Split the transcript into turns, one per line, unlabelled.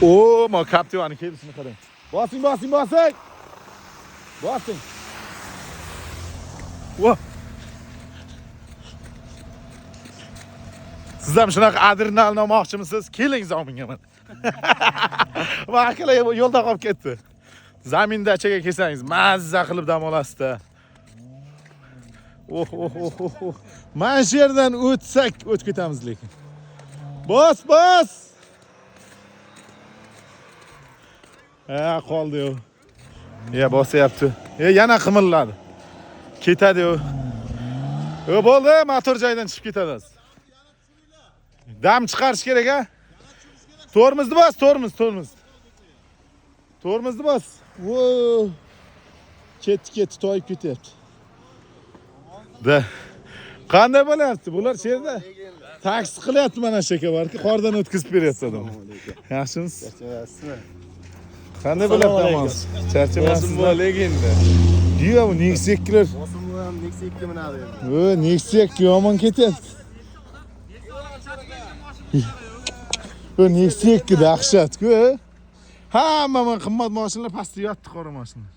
O, ma Captiva'nın kelisini qarang. Bosing. Bosing. Vo. Siz ham shunaqa adrenalin olmoqchimisiz? Keling zaminga mana. Vaqtlar yo'lda qolib ketdi. Zaminda achaga kelsangiz, mazza qilib dam olasizda. Oh. Mana shu yerdan o'tsak, o'tib ketamiz lekin. Bos. Qoldi-yu. Bosyapti. Yana qimilladi. Ketadi-yu. Bo'ldi, motor joyidan chiqib ketadi. Dam chiqarish kerak a? Tormozni bos, tormoz. Tormozni bos. Vo! Ketdi, toyib ketyapti. Da. Qanday bo'lyapti? Bular yerda taksi qilyapti mana shu aka barki, qordan o'tkazib beryapti odam. Yaxshimisiz? Qanday bo'lyapti amoz? Charchamasizmi endi? Diyo, bu Nexia 2lar.
Bosimni ham Nexia 2 minadi endi.
Nexia 2 yomon ketyapti. Bu Nexia 2 dahshat-ku. Hamma qimmat mashinalar pastga yotdi, qora mashina.